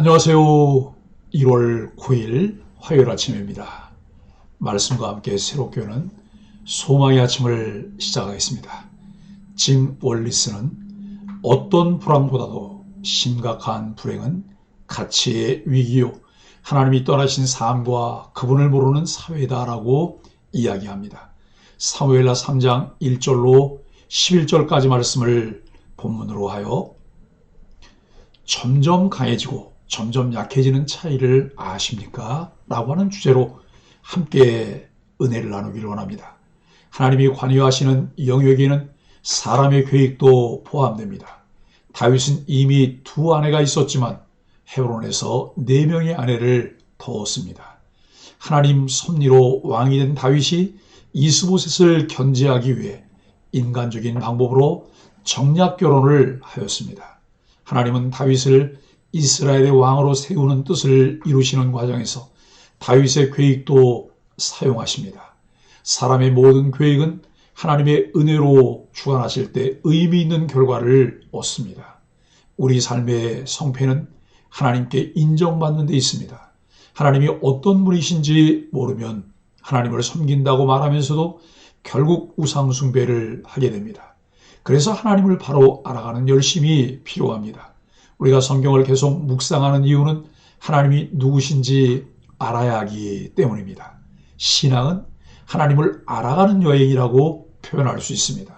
안녕하세요. 1월 9일 화요일 아침입니다. 말씀과 함께 새롭게 오는 소망의 아침을 시작하겠습니다. 짐 월리스는 어떤 불황보다도 심각한 불행은 가치의 위기요, 하나님이 떠나신 삶과 그분을 모르는 사회다라고 이야기합니다. 사무엘하 3장 1절로 11절까지 말씀을 본문으로 하여 점점 강해지고 점점 약해지는 차이를 아십니까? 라고 하는 주제로 함께 은혜를 나누기를 원합니다. 하나님이 관여하시는 영역에는 사람의 계획도 포함됩니다. 다윗은 이미 두 아내가 있었지만 헤브론에서 4명의 아내를 뒀습니다. 하나님 섭리로 왕이 된 다윗이 이스보셋을 견제하기 위해 인간적인 방법으로 정략 결혼을 하였습니다. 하나님은 다윗을 이스라엘의 왕으로 세우는 뜻을 이루시는 과정에서 다윗의 계획도 사용하십니다. 사람의 모든 계획은 하나님의 은혜로 주관하실 때 의미 있는 결과를 얻습니다. 우리 삶의 성패는 하나님께 인정받는 데 있습니다. 하나님이 어떤 분이신지 모르면 하나님을 섬긴다고 말하면서도 결국 우상숭배를 하게 됩니다. 그래서 하나님을 바로 알아가는 열심이 필요합니다. 우리가 성경을 계속 묵상하는 이유는 하나님이 누구신지 알아야 하기 때문입니다. 신앙은 하나님을 알아가는 여행이라고 표현할 수 있습니다.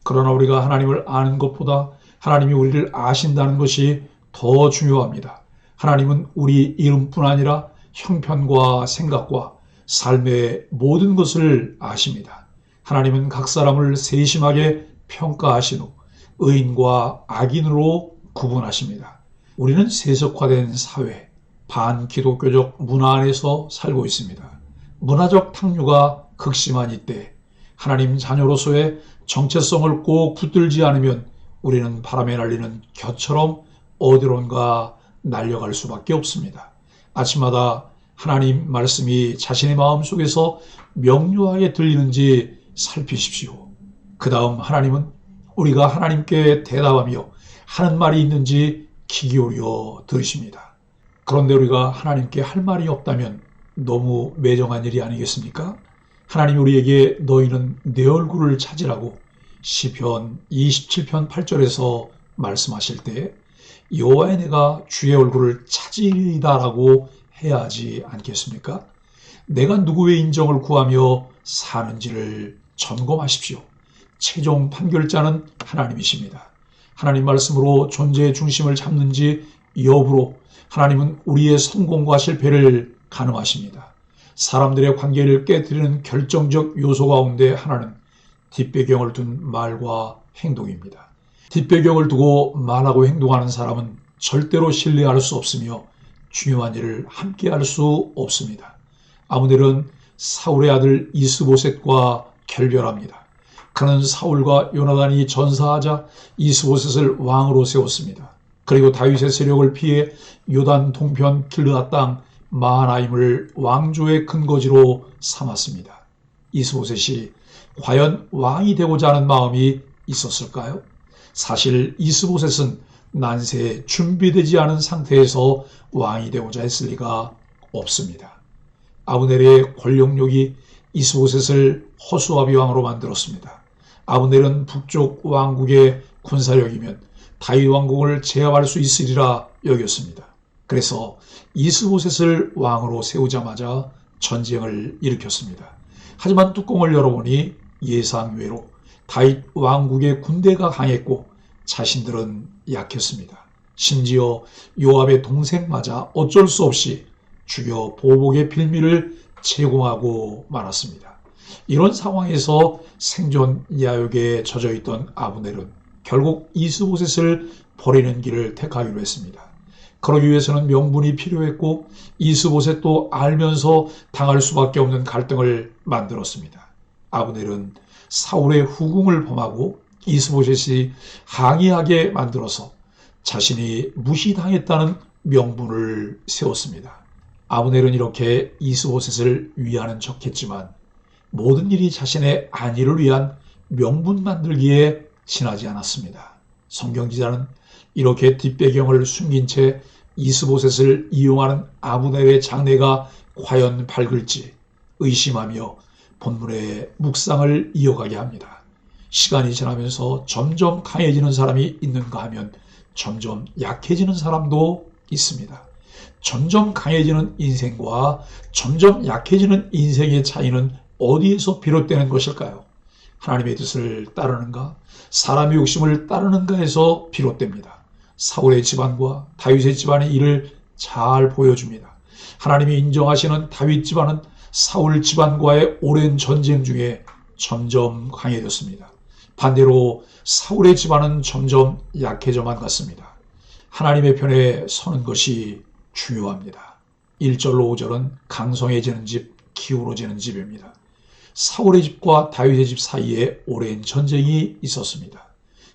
그러나 우리가 하나님을 아는 것보다 하나님이 우리를 아신다는 것이 더 중요합니다. 하나님은 우리 이름뿐 아니라 형편과 생각과 삶의 모든 것을 아십니다. 하나님은 각 사람을 세심하게 평가하신 후 의인과 악인으로 구분하십니다. 우리는 세속화된 사회, 반기독교적 문화 안에서 살고 있습니다. 문화적 탕류가 극심한 이때 하나님 자녀로서의 정체성을 꼭 붙들지 않으면 우리는 바람에 날리는 겨처럼 어디론가 날려갈 수밖에 없습니다. 아침마다 하나님 말씀이 자신의 마음속에서 명료하게 들리는지 살피십시오. 그 다음 하나님은 우리가 하나님께 대답하며 하는 말이 있는지 귀 기울여 들으십니다. 그런데 우리가 하나님께 할 말이 없다면 너무 매정한 일이 아니겠습니까? 하나님 우리에게 너희는 내 얼굴을 찾으라고 시편 27편 8절에서 말씀하실 때 여호와의 내가 주의 얼굴을 찾으리다라고 해야 하지 않겠습니까? 내가 누구의 인정을 구하며 사는지를 점검하십시오. 최종 판결자는 하나님이십니다. 하나님 말씀으로 존재의 중심을 잡는지 여부로 하나님은 우리의 성공과 실패를 가늠하십니다. 사람들의 관계를 깨뜨리는 결정적 요소 가운데 하나는 뒷배경을 둔 말과 행동입니다. 뒷배경을 두고 말하고 행동하는 사람은 절대로 신뢰할 수 없으며 중요한 일을 함께 할 수 없습니다. 아브넬은 사울의 아들 이스보셋과 결별합니다. 그는 사울과 요나단이 전사하자 이스보셋을 왕으로 세웠습니다. 그리고 다윗의 세력을 피해 요단 동편 길르앗 땅 마하나임을 왕조의 근거지로 삼았습니다. 이스보셋이 과연 왕이 되고자 하는 마음이 있었을까요? 사실 이스보셋은 난세에 준비되지 않은 상태에서 왕이 되고자 했을 리가 없습니다. 아브넬의 권력욕이 이스보셋을 허수아비 왕으로 만들었습니다. 아브넬은 북쪽 왕국의 군사력이면 다윗 왕국을 제압할 수 있으리라 여겼습니다. 그래서 이스보셋을 왕으로 세우자마자 전쟁을 일으켰습니다. 하지만 뚜껑을 열어보니 예상외로 다윗 왕국의 군대가 강했고 자신들은 약했습니다. 심지어 요압의 동생마저 어쩔 수 없이 죽여 보복의 빌미를 제공하고 말았습니다. 이런 상황에서 생존 야욕에 젖어있던 아브넬은 결국 이스보셋을 버리는 길을 택하기로 했습니다. 그러기 위해서는 명분이 필요했고 이스보셋도 알면서 당할 수밖에 없는 갈등을 만들었습니다. 아브넬은 사울의 후궁을 범하고 이스보셋이 항의하게 만들어서 자신이 무시당했다는 명분을 세웠습니다. 아브넬은 이렇게 이스보셋을 위하는 척했지만 모든 일이 자신의 안위를 위한 명분 만들기에 지나지 않았습니다. 성경 기자는 이렇게 뒷배경을 숨긴 채 이스보셋을 이용하는 아브넬의 장래가 과연 밝을지 의심하며 본문의 묵상을 이어가게 합니다. 시간이 지나면서 점점 강해지는 사람이 있는가 하면 점점 약해지는 사람도 있습니다. 점점 강해지는 인생과 점점 약해지는 인생의 차이는 어디에서 비롯되는 것일까요? 하나님의 뜻을 따르는가, 사람의 욕심을 따르는가에서 비롯됩니다. 사울의 집안과 다윗의 집안의 일을 잘 보여줍니다. 하나님이 인정하시는 다윗 집안은 사울 집안과의 오랜 전쟁 중에 점점 강해졌습니다. 반대로 사울의 집안은 점점 약해져만 갔습니다. 하나님의 편에 서는 것이 중요합니다. 1절로 5절은 강성해지는 집, 기울어지는 집입니다. 사울의 집과 다윗의 집 사이에 오랜 전쟁이 있었습니다.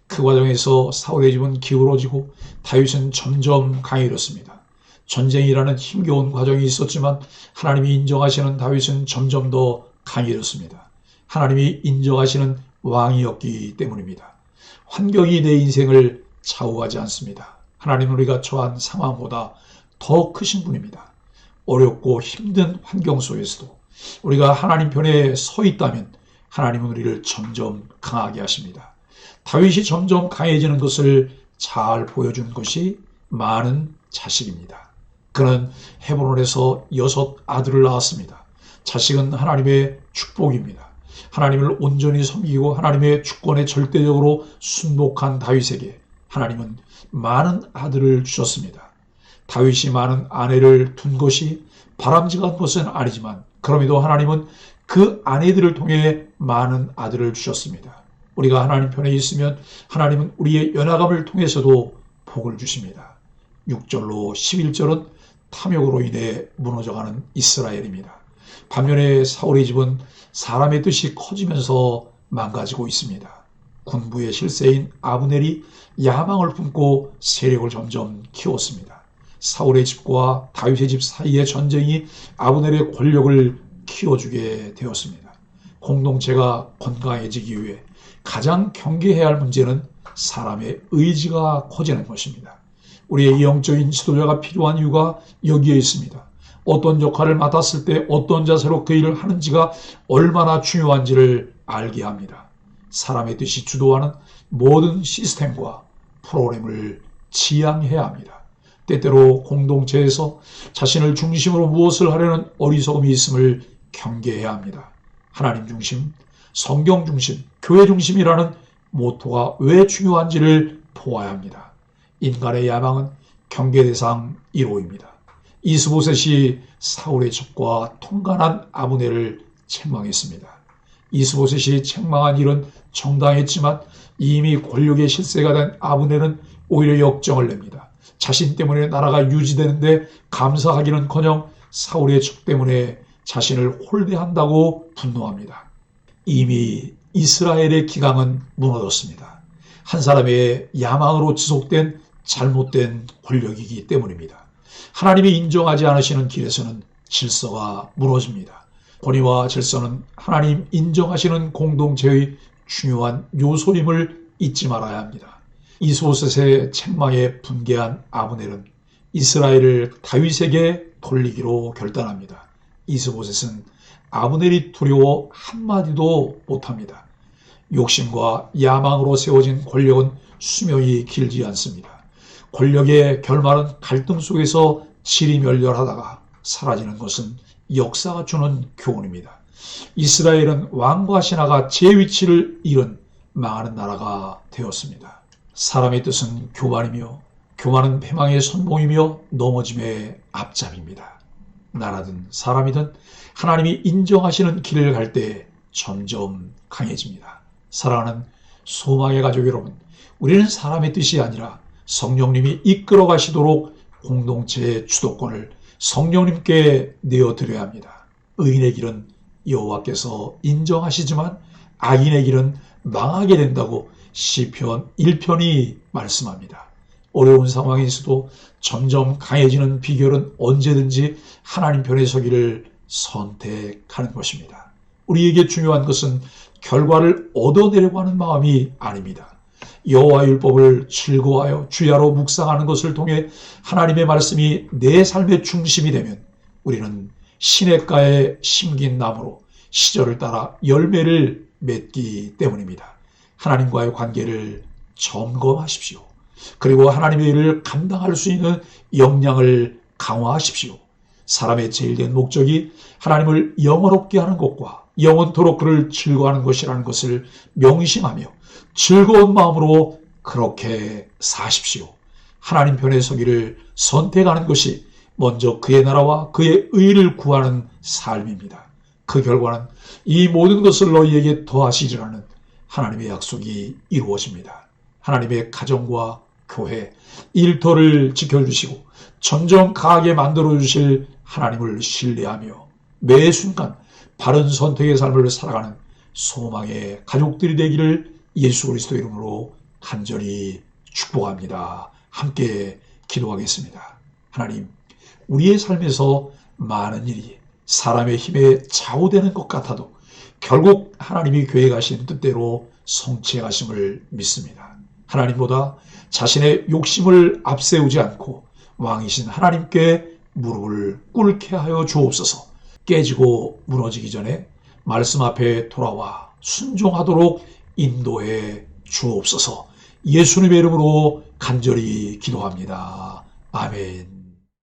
그 과정에서 사울의 집은 기울어지고 다윗은 점점 강해졌습니다. 전쟁이라는 힘겨운 과정이 있었지만 하나님이 인정하시는 다윗은 점점 더 강해졌습니다. 하나님이 인정하시는 왕이었기 때문입니다. 환경이 내 인생을 좌우하지 않습니다. 하나님은 우리가 처한 상황보다 더 크신 분입니다. 어렵고 힘든 환경 속에서도 우리가 하나님 편에 서 있다면 하나님은 우리를 점점 강하게 하십니다. 다윗이 점점 강해지는 것을 잘 보여준 것이 많은 자식입니다. 그는 헤브론에서 6 아들을 낳았습니다. 자식은 하나님의 축복입니다. 하나님을 온전히 섬기고 하나님의 주권에 절대적으로 순복한 다윗에게 하나님은 많은 아들을 주셨습니다. 다윗이 많은 아내를 둔 것이 바람직한 것은 아니지만 그럼에도 하나님은 그 아내들을 통해 많은 아들을 주셨습니다. 우리가 하나님 편에 있으면 하나님은 우리의 연약함을 통해서도 복을 주십니다. 6절로 11절은 탐욕으로 인해 무너져가는 이스라엘입니다. 반면에 사울의 집은 사람의 뜻이 커지면서 망가지고 있습니다. 군부의 실세인 아브넬이 야망을 품고 세력을 점점 키웠습니다. 사울의 집과 다윗의 집 사이의 전쟁이 아브넬의 권력을 키워주게 되었습니다. 공동체가 건강해지기 위해 가장 경계해야 할 문제는 사람의 의지가 커지는 것입니다. 우리의 영적인 지도자가 필요한 이유가 여기에 있습니다. 어떤 역할을 맡았을 때 어떤 자세로 그 일을 하는지가 얼마나 중요한지를 알게 합니다. 사람의 뜻이 주도하는 모든 시스템과 프로그램을 지향해야 합니다. 때때로 공동체에서 자신을 중심으로 무엇을 하려는 어리석음이 있음을 경계해야 합니다. 하나님 중심, 성경 중심, 교회 중심이라는 모토가 왜 중요한지를 보아야 합니다. 인간의 야망은 경계 대상 1호입니다. 이스보셋이 사울의 첩과 통간한 아브넬을 책망했습니다. 이스보셋이 책망한 일은 정당했지만 이미 권력의 실세가 된 아브넬은 오히려 역정을 냅니다. 자신 때문에 나라가 유지되는데 감사하기는커녕 사울의 첩 때문에 자신을 홀대한다고 분노합니다. 이미 이스라엘의 기강은 무너졌습니다. 한 사람의 야망으로 지속된 잘못된 권력이기 때문입니다. 하나님이 인정하지 않으시는 길에서는 질서가 무너집니다. 권위와 질서는 하나님 인정하시는 공동체의 중요한 요소임을 잊지 말아야 합니다. 이스보셋의 책망에 분개한 아브넬은 이스라엘을 다윗에게 돌리기로 결단합니다. 이스보셋은 아브넬이 두려워 한마디도 못합니다. 욕심과 야망으로 세워진 권력은 수명이 길지 않습니다. 권력의 결말은 갈등 속에서 지리멸렬하다가 사라지는 것은 역사가 주는 교훈입니다. 이스라엘은 왕과 신하가 제 위치를 잃은 망하는 나라가 되었습니다. 사람의 뜻은 교만이며 교만은 패망의 선봉이며 넘어짐의 앞잡입니다. 나라든 사람이든 하나님이 인정하시는 길을 갈 때 점점 강해집니다. 사랑하는 소망의 가족 여러분, 우리는 사람의 뜻이 아니라 성령님이 이끌어 가시도록 공동체의 주도권을 성령님께 내어드려야 합니다. 의인의 길은 여호와께서 인정하시지만 악인의 길은 망하게 된다고 시편 1편이 말씀합니다. 어려운 상황에서도 점점 강해지는 비결은 언제든지 하나님 편에 서기를 선택하는 것입니다. 우리에게 중요한 것은 결과를 얻어내려고 하는 마음이 아닙니다. 여호와 율법을 즐거워하여 주야로 묵상하는 것을 통해 하나님의 말씀이 내 삶의 중심이 되면 우리는 시냇가에 심긴 나무로 시절을 따라 열매를 맺기 때문입니다. 하나님과의 관계를 점검하십시오. 그리고 하나님의 일을 감당할 수 있는 역량을 강화하십시오. 사람의 제일된 목적이 하나님을 영원롭게 하는 것과 영원토록 그를 즐거워하는 것이라는 것을 명심하며 즐거운 마음으로 그렇게 사십시오. 하나님 편에 서기를 선택하는 것이 먼저 그의 나라와 그의 의를 구하는 삶입니다. 그 결과는 이 모든 것을 너희에게 더하시리라는 하나님의 약속이 이루어집니다. 하나님의 가정과 교회, 일터를 지켜주시고 점점 강하게 만들어주실 하나님을 신뢰하며 매 순간 바른 선택의 삶을 살아가는 소망의 가족들이 되기를 예수 그리스도 이름으로 간절히 축복합니다. 함께 기도하겠습니다. 하나님, 우리의 삶에서 많은 일이 사람의 힘에 좌우되는 것 같아도 결국 하나님이 계획하신 뜻대로 성취해 가심을 믿습니다. 하나님보다 자신의 욕심을 앞세우지 않고 왕이신 하나님께 무릎을 꿇게 하여 주옵소서. 깨지고 무너지기 전에 말씀 앞에 돌아와 순종하도록 인도해 주옵소서. 예수님의 이름으로 간절히 기도합니다. 아멘.